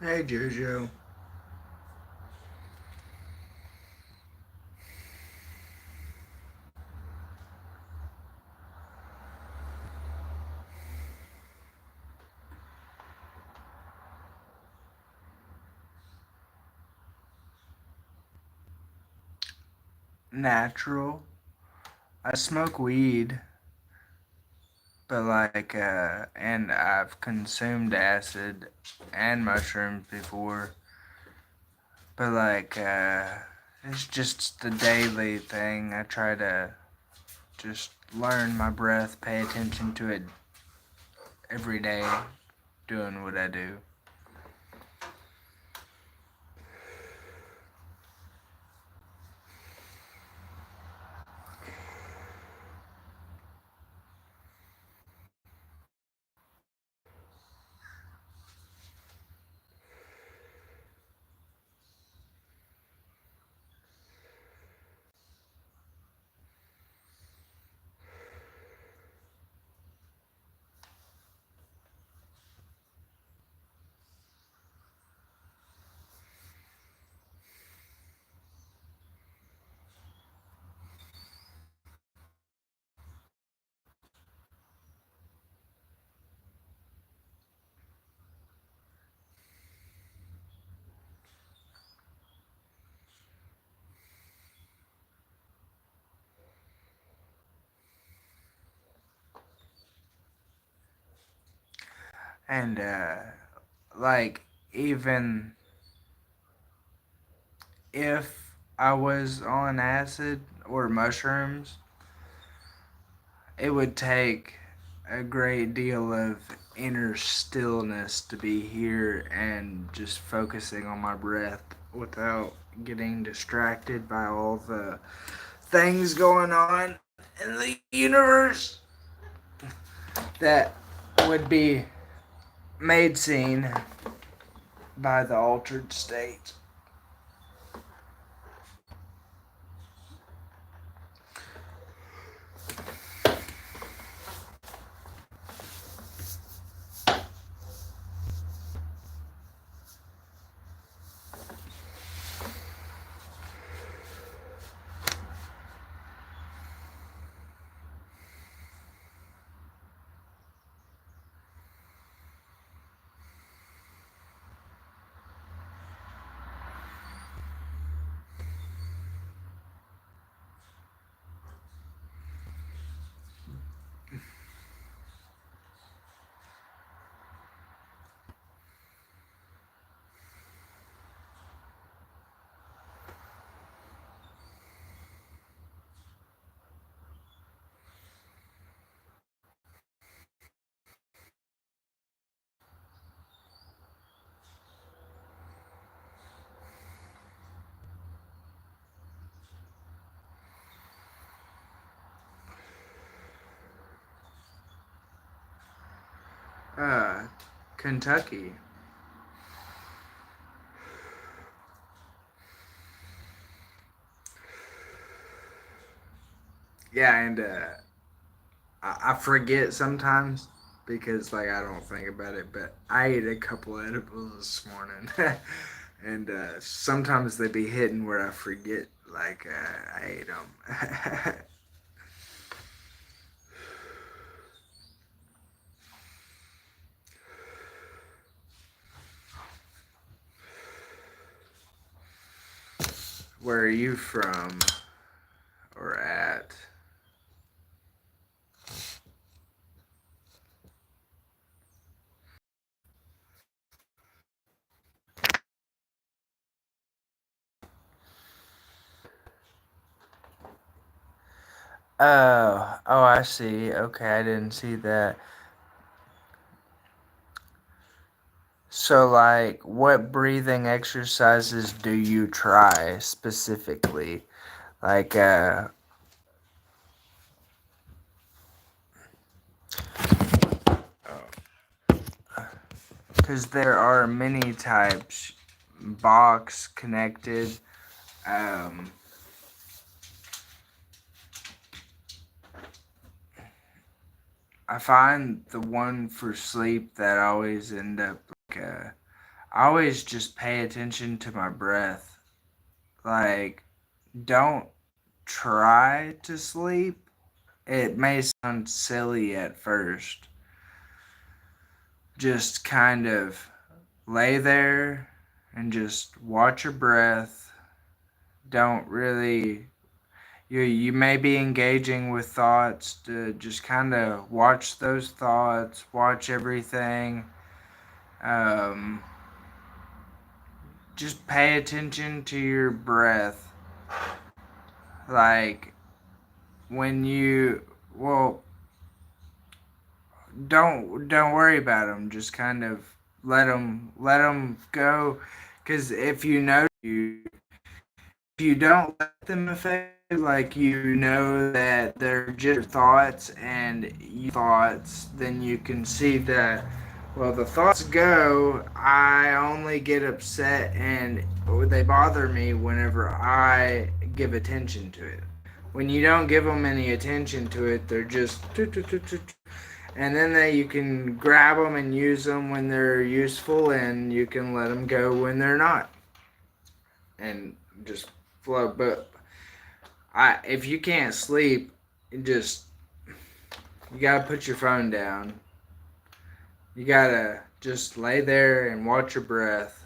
Hey, Jojo. Natural. I smoke weed, but and I've consumed acid and mushrooms before, but it's just the daily thing. I try to just learn my breath, pay attention to it every day, doing what I do. And like even if I was on acid or mushrooms, it would take a great deal of inner stillness to be here and just focusing on my breath without getting distracted by all the things going on in the universe that would be made seen by the altered state. Uh, Kentucky. Yeah, and I forget sometimes because like I don't think about it, but I ate a couple edibles this morning, and sometimes they be hitting where I forget like I ate them. Where are you from or at? Oh, I see. Okay, I didn't see that. So, like, what breathing exercises do you try specifically? Like, because there are many types, box, connected. Um, I find the one for sleep that I always end up like, I always just pay attention to my breath. Like, don't try to sleep. It may sound silly at first. Just kind of lay there and just watch your breath. Don't really you may be engaging with thoughts to just kind of watch those thoughts, watch everything. Um, just pay attention to your breath. Like when you well, don't worry about them. Just kind of let them go, because if you don't let them affect you, like you know that they're just your thoughts and you thoughts, then you can see that, well, the thoughts go. I only get upset and they bother me whenever I give attention to it. When you don't give them any attention to it, they're just and then you can grab them and use them when they're useful, and you can let them go when they're not, and just flow. But if you can't sleep, just you gotta put your phone down. You gotta just lay there and watch your breath,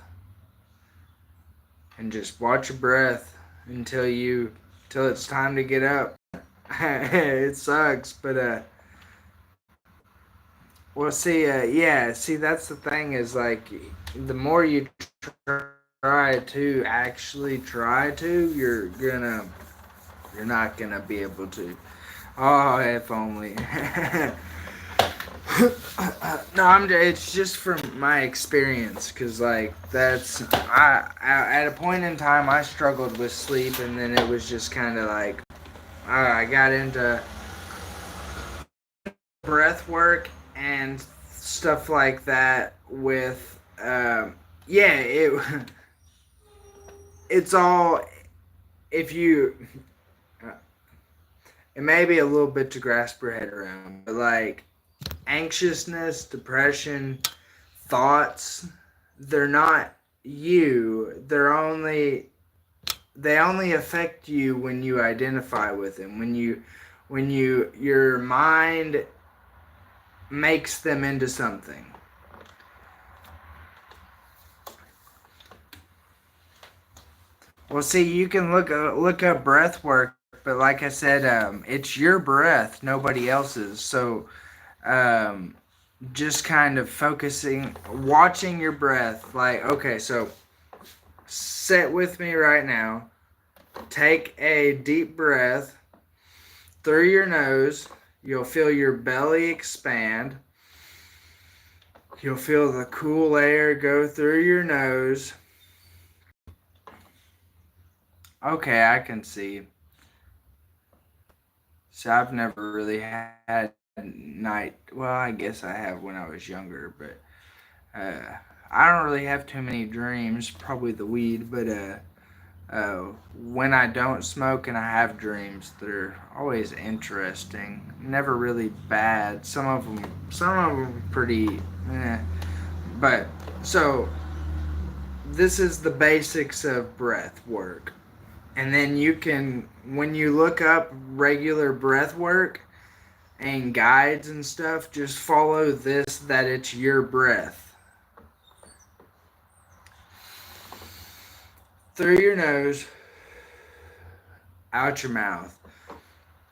and just watch your breath until it's time to get up. It sucks, but well, see, yeah, see, that's the thing is like the more you try to actually try to, you're not gonna be able to. Oh, if only. No, it's just from my experience, cause like at a point in time I struggled with sleep, and then it was just kind of like I got into breath work and stuff like that with yeah, it's all, if you it may be a little bit to grasp your head around, but like anxiousness, depression, thoughts, they're not you. They only affect you when you identify with them. When your mind makes them into something. Well, see, you can look up breath work, but like I said, it's your breath, nobody else's. So, um, just kind of focusing, watching your breath. Like, okay, so sit with me right now. Take a deep breath through your nose. You'll feel your belly expand. You'll feel the cool air go through your nose. Okay, I can see. So I've never really had night. Well, I guess I have when I was younger, but I don't really have too many dreams. Probably the weed, but when I don't smoke and I have dreams, they're always interesting. Never really bad. Some of them pretty. Eh. But so this is the basics of breath work. And then you can, when you look up regular breath work and guides and stuff, just follow this, that it's your breath. Through your nose, out your mouth.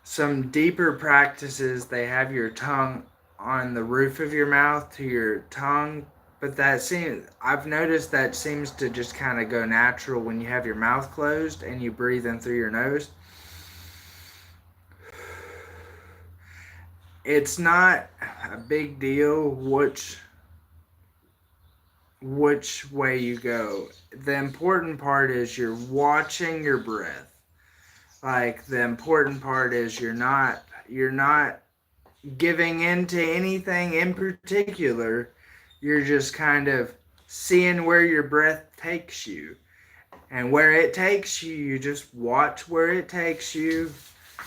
Some deeper practices, they have your tongue on the roof of your mouth to your tongue, but I've noticed that seems to just kind of go natural when you have your mouth closed and you breathe in through your nose. It's not a big deal which way you go. The important part is you're watching your breath. Like, the important part is you're not giving in to anything in particular. You're just kind of seeing where your breath takes you. And where it takes you, you just watch where it takes you,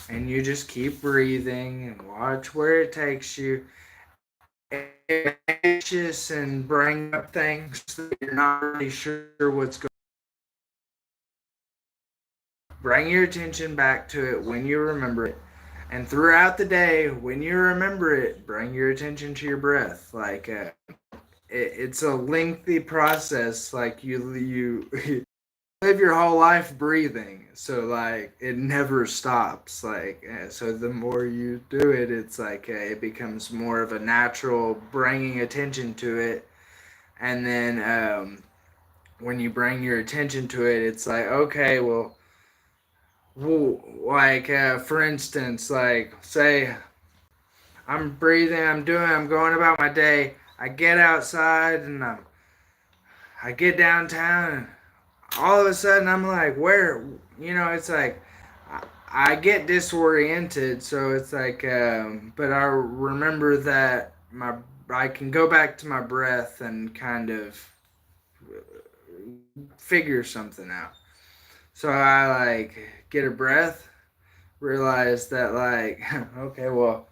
and you just keep breathing and watch where it takes you. Anxious and bring up things that you're not really sure what's going on. Bring your attention back to it when you remember it. And throughout the day, when you remember it, bring your attention to your breath. Like, it's a lengthy process. Like, you live your whole life breathing, so like it never stops. Like, so the more you do it, it's like it becomes more of a natural bringing attention to it. And then when you bring your attention to it, it's like, okay, well, like for instance, like say I'm breathing, I'm going about my day. I get outside and I get downtown and all of a sudden I'm like, where, it's like, I get disoriented. So it's like, but I remember that I can go back to my breath and kind of figure something out. So I like get a breath, realize that like, okay, well,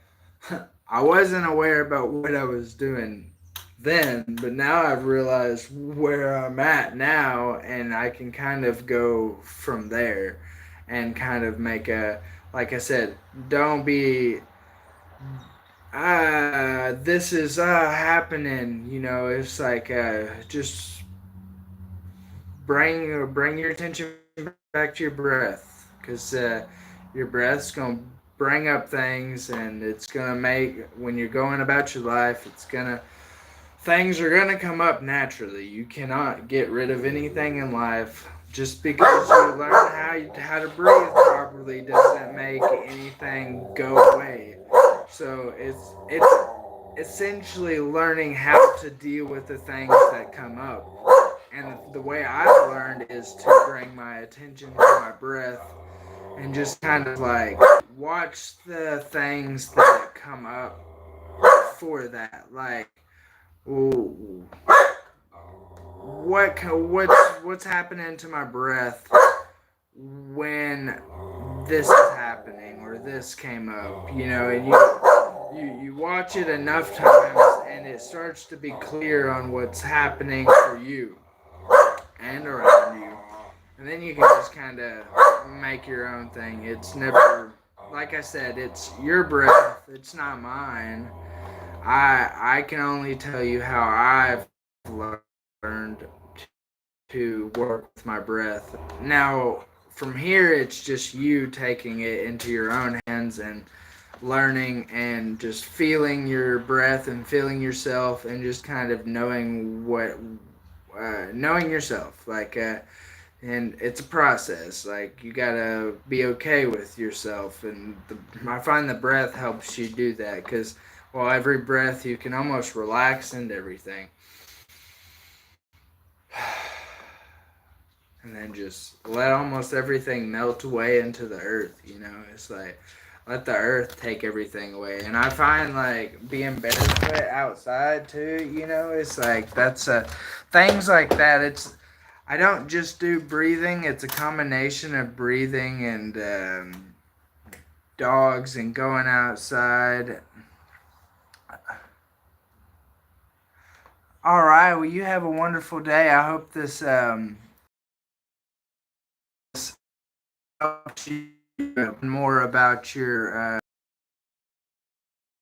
I wasn't aware about what I was doing then, but now I've realized where I'm at now, and I can kind of go from there and kind of make like I said, don't be, this is happening, it's like, just bring your attention back to your breath, because your breath's gonna bring up things, and it's gonna make when you're going about your life, things are gonna come up naturally. You cannot get rid of anything in life. Just because you learn how to breathe properly doesn't make anything go away. So it's essentially learning how to deal with the things that come up. And the way I've learned is to bring my attention to my breath and just kind of like watch the things that come up for that. Like, ooh, what's happening to my breath when this is happening or this came up, and you watch it enough times and it starts to be clear on what's happening for you and around you. And then you can just kind of make your own thing. It's never, like I said, it's your breath. It's not mine. I can only tell you how I've learned to work with my breath. Now, from here, it's just you taking it into your own hands and learning and just feeling your breath and feeling yourself and just kind of knowing yourself. Like, and it's a process. Like, you gotta be okay with yourself, and I find the breath helps you do that, because every breath you can almost relax into everything, and then just let almost everything melt away into the earth. It's like let the earth take everything away. And I find like being barefoot outside too, it's like that's things like that. I don't just do breathing. It's a combination of breathing and dogs and going outside. All right. Well, you have a wonderful day. I hope this helps you more about your,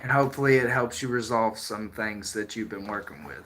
and hopefully it helps you resolve some things that you've been working with.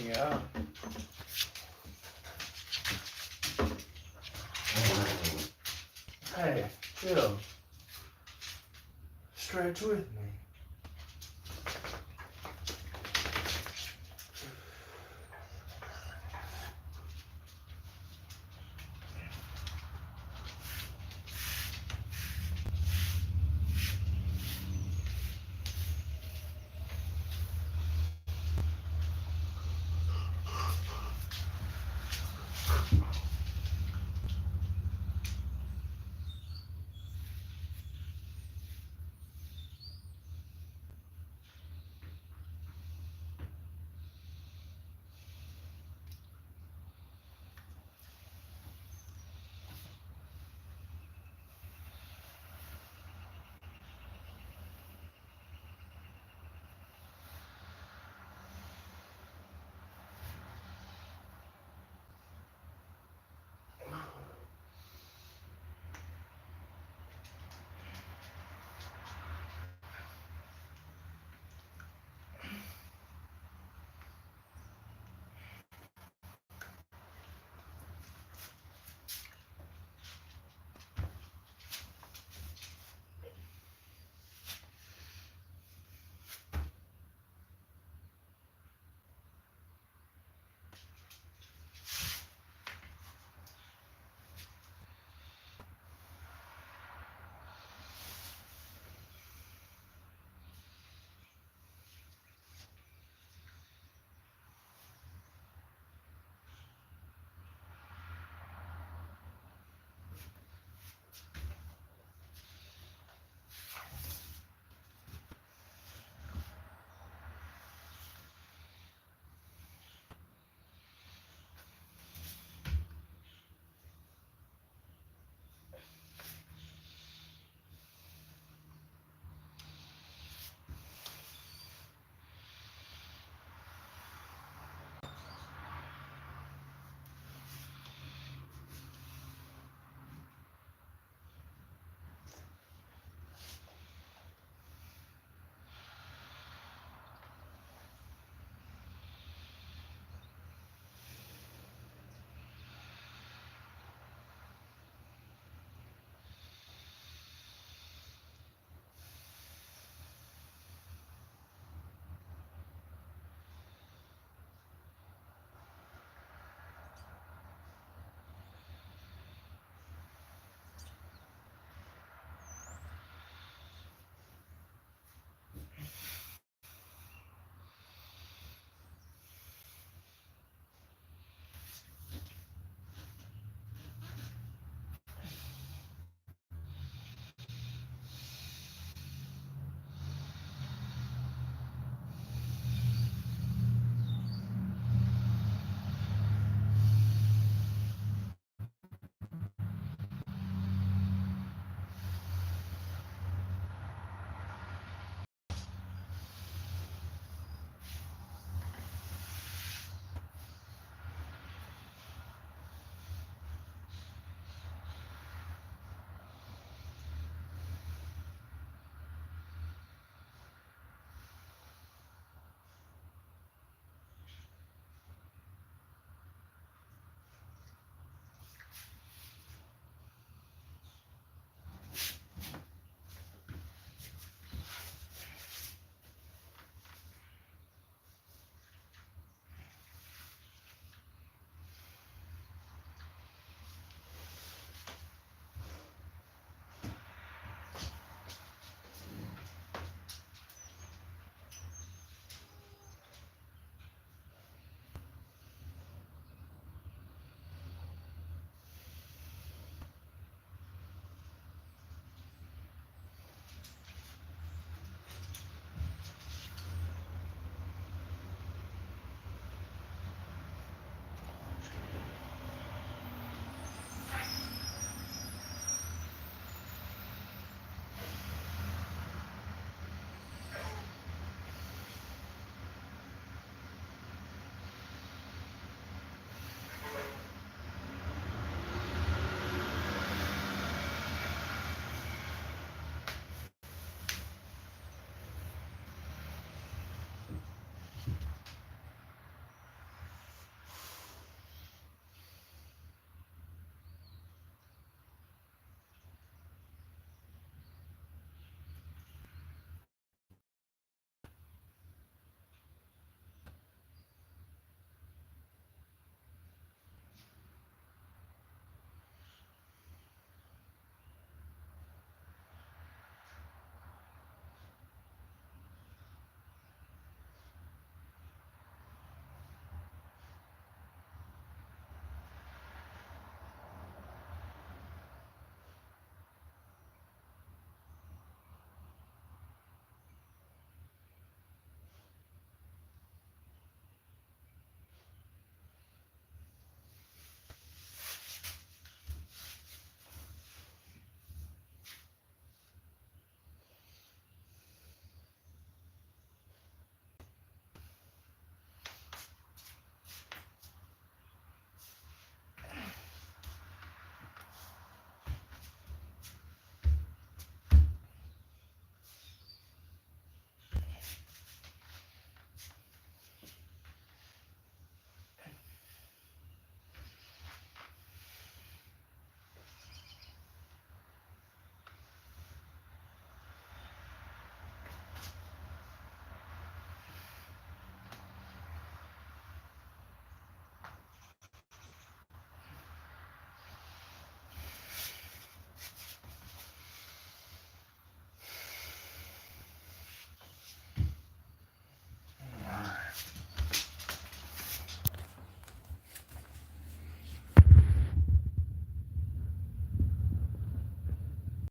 Yeah. Hey, chill. Stretch with me.